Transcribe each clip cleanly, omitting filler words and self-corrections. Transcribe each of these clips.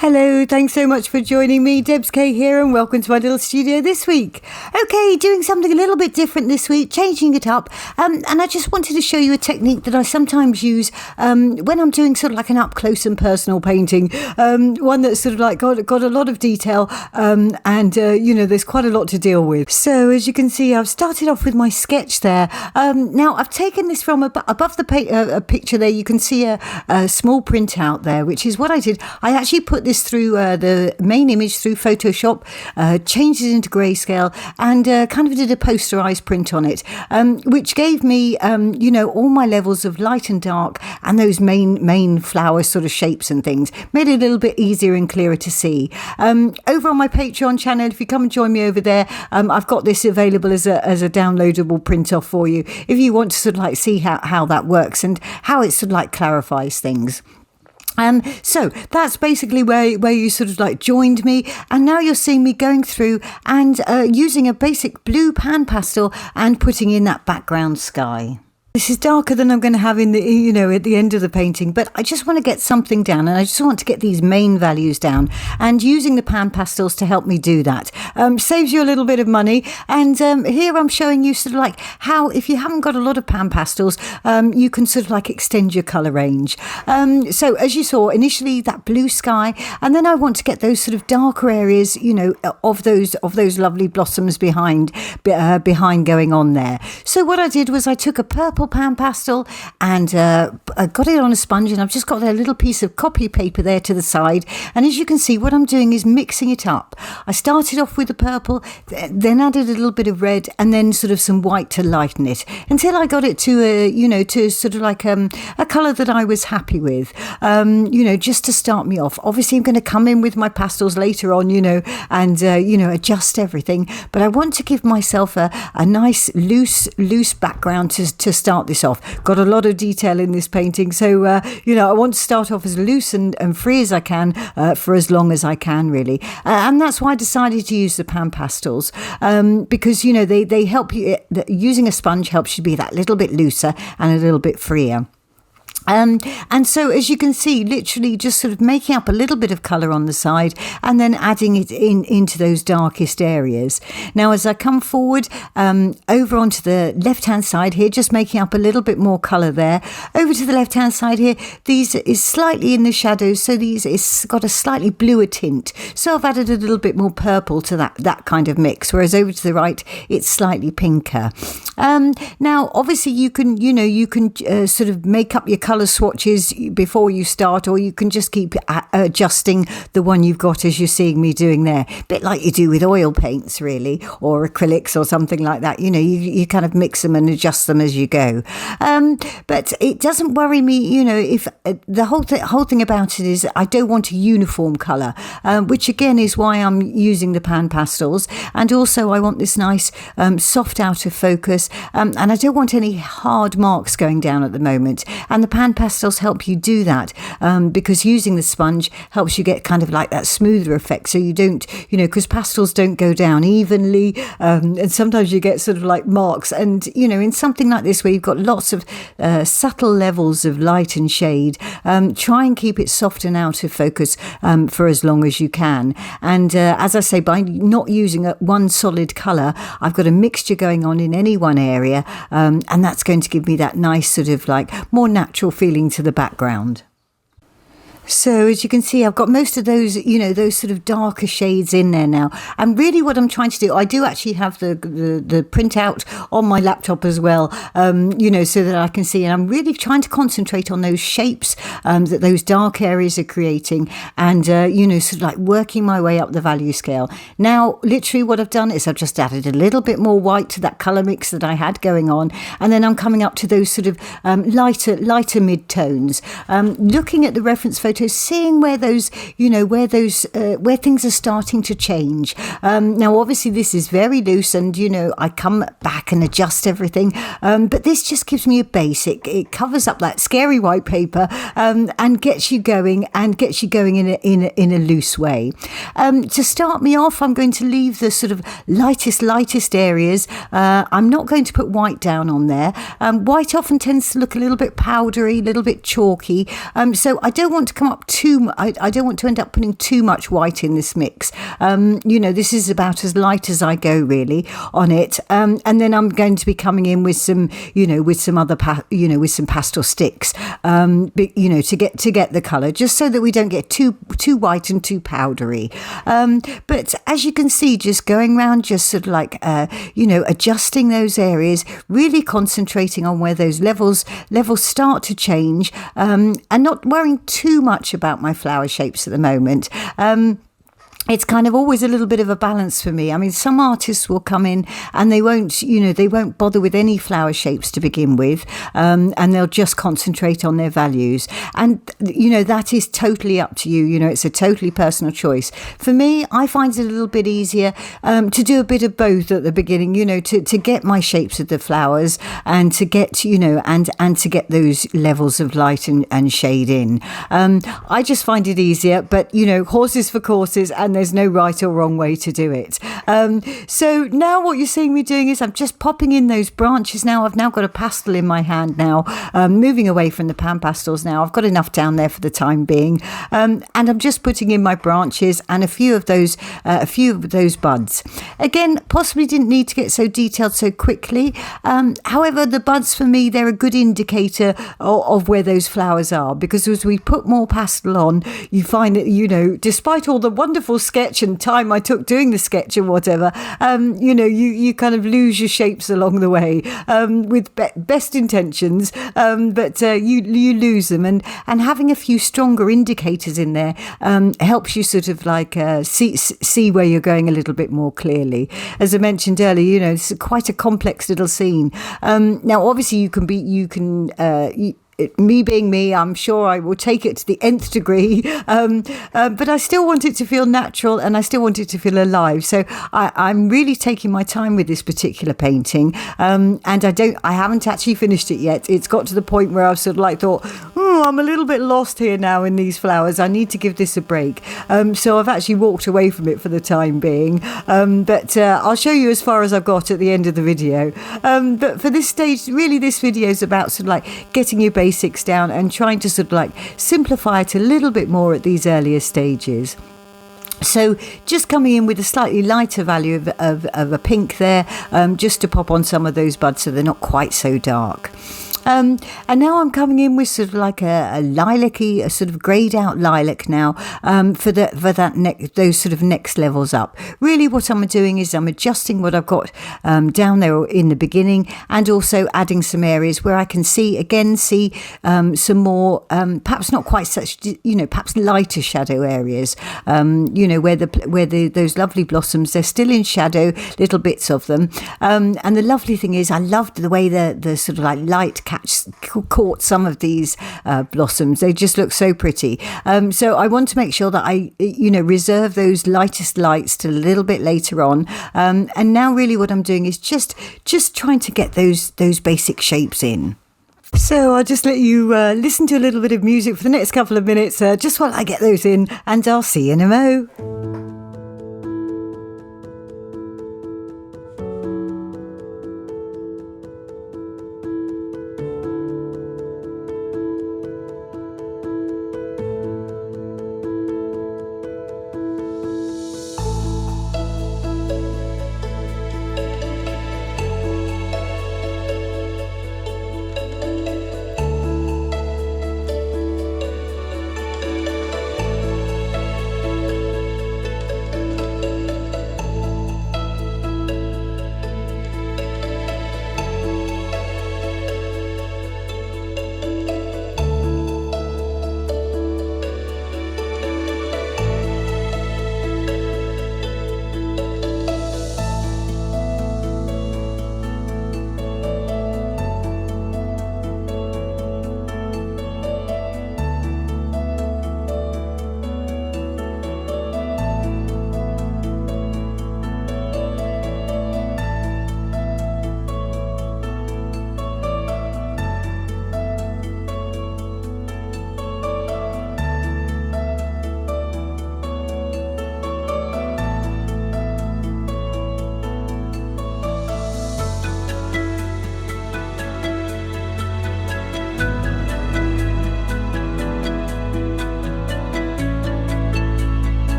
Hello, thanks so much for joining me. Debs K here and welcome to my little studio this week. Okay, doing something a little bit different this week, changing it up. And I just wanted to show you a technique that I sometimes use when I'm doing sort of like an up-close and personal painting. One that's sort of like got a lot of detail and there's quite a lot to deal with. So as you can see, I've started off with my sketch there. Now, I've taken this from above the picture there. You can see a small printout there, which is what I did. I actually put this through the main image through Photoshop, changed it into grayscale, and kind of did a posterized print on it, which gave me, all my levels of light and dark and those main flower sort of shapes and things. Made it a little bit easier and clearer to see. Over on my Patreon channel, if you come and join me over there, I've got this available as a downloadable print off for you if you want to sort of like see how that works and how it sort of like clarifies things. So that's basically where you sort of like joined me, and now you're seeing me going through and using a basic blue pan pastel and putting in that background sky. This is darker than I'm going to have in the, at the end of the painting, but I just want to get something down, and I just want to get these main values down, and using the pan pastels to help me do that saves you a little bit of money. And here I'm showing you sort of like how, if you haven't got a lot of pan pastels, you can sort of like extend your colour range. So as you saw initially, that blue sky, and then I want to get those sort of darker areas, of those lovely blossoms behind going on there. So what I did was I took a purple pan pastel and I got it on a sponge, and I've just got a little piece of copy paper there to the side, and as you can see, what I'm doing is mixing it up. I started off with the purple, then added a little bit of red, and then sort of some white to lighten it until I got it to to sort of like a colour that I was happy with, just to start me off. Obviously I'm going to come in with my pastels later on, and adjust everything, but I want to give myself a nice loose background to start this off. Got a lot of detail in this painting, so I want to start off as loose and free as I can for as long as I can, really, and that's why I decided to use the pan pastels, because they help you. Using a sponge helps you be that little bit looser and a little bit freer. And so as you can see, literally just sort of making up a little bit of colour on the side and then adding it into those darkest areas. Now, as I come forward over onto the left-hand side here, just making up a little bit more colour there. Over to the left-hand side here, these is slightly in the shadows, so these is got a slightly bluer tint. So I've added a little bit more purple to that kind of mix, whereas over to the right, it's slightly pinker. Now, obviously, you can sort of make up your colour swatches before you start, or you can just keep adjusting the one you've got, as you're seeing me doing there, a bit like you do with oil paints, really, or acrylics or something like that. You kind of mix them and adjust them as you go, but it doesn't worry me, if the whole thing about it is I don't want a uniform colour, which again is why I'm using the pan pastels, and also I want this nice soft out of focus, and I don't want any hard marks going down at the moment, and the pan pastels help you do that, because using the sponge helps you get kind of like that smoother effect, so you don't, because pastels don't go down evenly, and sometimes you get sort of like marks, and in something like this where you've got lots of subtle levels of light and shade, try and keep it soft and out of focus for as long as you can. And as I say, by not using one solid colour, I've got a mixture going on in any one area, and that's going to give me that nice sort of like more natural feeling to the background. So as you can see, I've got most of those, those sort of darker shades in there now. And really what I'm trying to do, I do actually have the printout on my laptop as well, so that I can see. And I'm really trying to concentrate on those shapes that those dark areas are creating, and, sort of like working my way up the value scale. Now, literally what I've done is I've just added a little bit more white to that colour mix that I had going on. And then I'm coming up to those sort of lighter mid-tones. Looking at the reference photo, seeing where those, where things are starting to change. Now, obviously, this is very loose, and I come back and adjust everything. But this just gives me a base. It covers up that scary white paper, and gets you going in a loose way. To start me off, I'm going to leave the sort of lightest areas. I'm not going to put white down on there. White often tends to look a little bit powdery, a little bit chalky. So I don't want to come up I don't want to end up putting too much white in this mix. This is about as light as I go really on it. And then I'm going to be coming in with some, with some other, with some pastel sticks, to get the colour, just so that we don't get too white and too powdery. But as you can see, just going around, just sort of like, adjusting those areas, really concentrating on where those levels start to change, and not worrying too much about my flower shapes at the moment. It's kind of always a little bit of a balance for me. I mean, some artists will come in and they won't bother with any flower shapes to begin with, and they'll just concentrate on their values. And, that is totally up to you. It's a totally personal choice. For me, I find it a little bit easier to do a bit of both at the beginning, to get my shapes of the flowers and to get, and to get those levels of light and shade in. I just find it easier, but, horses for courses, and there's no right or wrong way to do it. So now what you're seeing me doing is I'm just popping in those branches now. I've now got a pastel in my hand now, moving away from the pan pastels now. I've got enough down there for the time being. And I'm just putting in my branches and a few of those buds. Again, possibly didn't need to get so detailed so quickly. However, the buds for me, they're a good indicator of where those flowers are, because as we put more pastel on, you find that, despite all the wonderful sketch and time I took doing the sketch and whatever, you kind of lose your shapes along the way, with best intentions, but you lose them, and having a few stronger indicators in there helps you sort of like see where you're going a little bit more clearly. As I mentioned earlier, it's quite a complex little scene. Now obviously me being me, I'm sure I will take it to the nth degree, but I still want it to feel natural and I still want it to feel alive. So I'm really taking my time with this particular painting, and I haven't actually finished it yet. It's got to the point where I've sort of like thought, I'm a little bit lost here now in these flowers. I need to give this a break. So I've actually walked away from it for the time being, but I'll show you as far as I've got at the end of the video. But for this stage, really this video is about sort of like getting your basics down and trying to sort of like simplify it a little bit more at these earlier stages. So just coming in with a slightly lighter value of a pink there, just to pop on some of those buds so they're not quite so dark. And now I'm coming in with sort of like a lilac-y, a sort of greyed out lilac now, for those sort of next levels up. Really what I'm doing is I'm adjusting what I've got down there in the beginning, and also adding some areas where I can see some more, perhaps not quite such, perhaps lighter shadow areas, where those lovely blossoms, they're still in shadow, little bits of them. And the lovely thing is I loved the way the sort of like light caught some of these blossoms. They just look so pretty. So I want to make sure that I, reserve those lightest lights till a little bit later on. And now really what I'm doing is just trying to get those basic shapes in. So I'll just let you listen to a little bit of music for the next couple of minutes, just while I get those in, and I'll see you in a mo.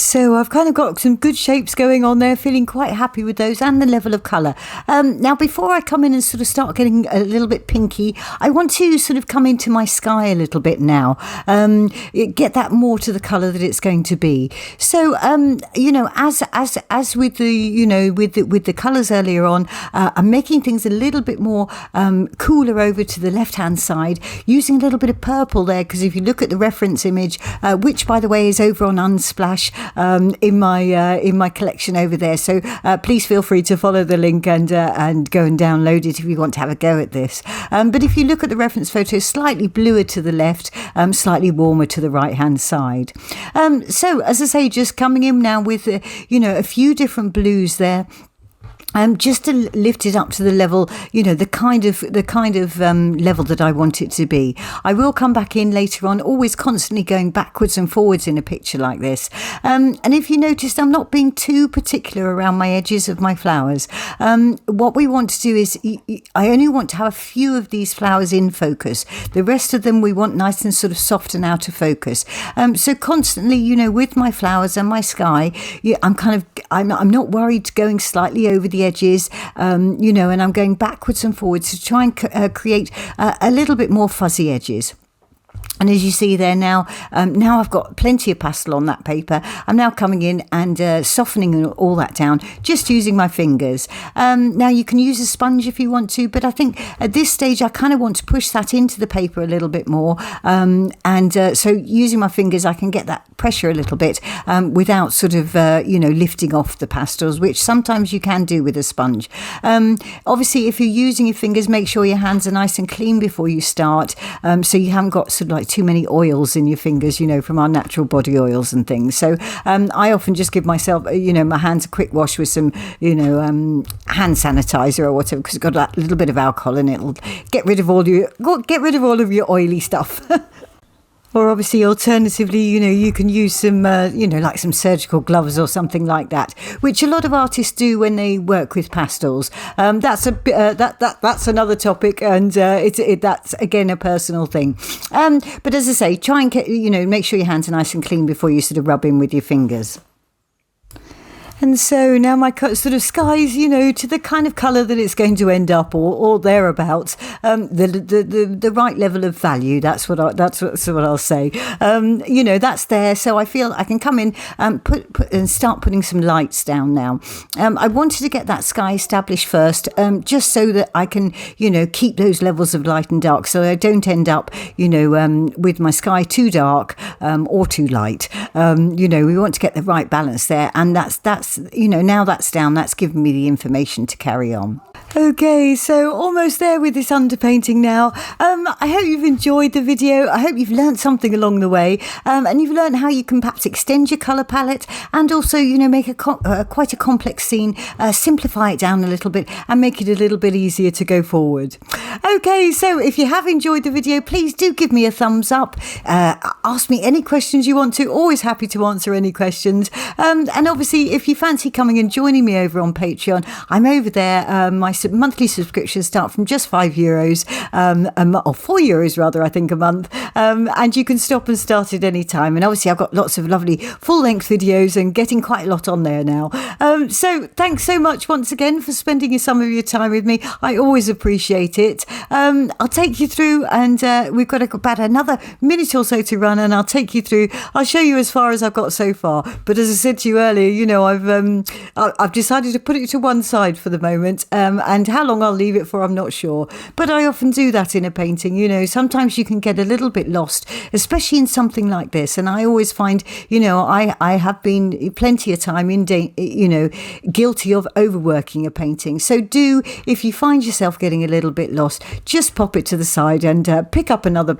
So I've kind of got some good shapes going on there, feeling quite happy with those and the level of colour. Now, before I come in and sort of start getting a little bit pinky, I want to sort of come into my sky a little bit now, get that more to the colour that it's going to be. So, as with the, with the colours earlier on, I'm making things a little bit more cooler over to the left-hand side, using a little bit of purple there, because if you look at the reference image, which, by the way, is over on Unsplash, in my collection over there. So please feel free to follow the link and go and download it if you want to have a go at this. But if you look at the reference photo, slightly bluer to the left, slightly warmer to the right hand side. So as I say, just coming in now with a few different blues there. Just to lift it up to the level, the kind of level that I want it to be. I will come back in later on, always constantly going backwards and forwards in a picture like this. And if you noticed, I'm not being too particular around my edges of my flowers. What we want to do is, I only want to have a few of these flowers in focus. The rest of them we want nice and sort of soft and out of focus. So constantly, with my flowers and my sky, I'm not worried going slightly over the edges, and I'm going backwards and forwards to try and create a little bit more fuzzy edges. And as you see there now I've got plenty of pastel on that paper. I'm now coming in and softening all that down, just using my fingers. Now you can use a sponge if you want to, but I think at this stage I kind of want to push that into the paper a little bit more. So using my fingers, I can get that pressure a little bit without sort of, lifting off the pastels, which sometimes you can do with a sponge. Obviously, if you're using your fingers, make sure your hands are nice and clean before you start, so you haven't got sort of like too many oils in your fingers, from our natural body oils and things. So I often just give myself, my hands a quick wash with some, hand sanitizer or whatever, because it's got that little bit of alcohol and it'll get rid of all of your oily stuff. Or obviously, alternatively, you can use some, like some surgical gloves or something like that, which a lot of artists do when they work with pastels. That's another topic, and that's again a personal thing. But as I say, try and make sure your hands are nice and clean before you sort of rub in with your fingers. And so now my sort of skies, to the kind of colour that it's going to end up, or thereabouts, the right level of value. That's what I'll say. That's there. So I feel I can come in and put and start putting some lights down now. I wanted to get that sky established first, just so that I can, keep those levels of light and dark, so I don't end up, with my sky too dark or too light. We want to get the right balance there, and that's now that's down, that's given me the information to carry on. Okay, so almost there with this underpainting now. I hope you've enjoyed the video. I hope you've learned something along the way, and you've learned how you can perhaps extend your colour palette, and also, make quite a complex scene, simplify it down a little bit and make it a little bit easier to go forward. Okay, so if you have enjoyed the video, please do give me a thumbs up. Ask me any questions you want to. Always happy to answer any questions. And obviously, if you fancy coming and joining me over on Patreon, I'm over there. My monthly subscriptions start from just €5, or €4 rather, I think, a month. And you can stop and start at any time. And obviously, I've got lots of lovely full-length videos and getting quite a lot on there now. So thanks so much once again for spending some of your time with me. I always appreciate it. I'll take you through, and we've got about another minute or so to run, and I'll take you through. I'll show you as far as I've got so far. But as I said to you earlier, I've decided to put it to one side for the moment, and how long I'll leave it for, I'm not sure. But I often do that in a painting. Sometimes you can get a little bit lost, especially in something like this. And I always find, I have been plenty of time guilty of overworking a painting. So if you find yourself getting a little bit lost, just pop it to the side and pick up another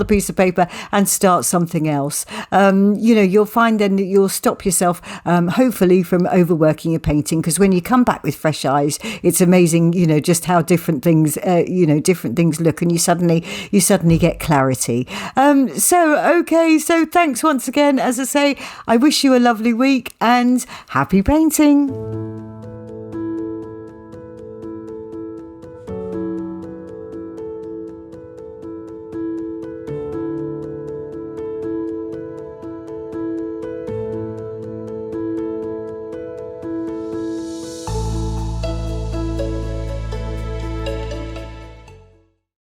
piece of paper and start something else. You'll find then that you'll stop yourself, hopefully, from overworking a painting, because when you come back with fresh eyes, it's amazing, just how different things look, and you suddenly get clarity. So thanks once again. As I say, I wish you a lovely week and happy painting.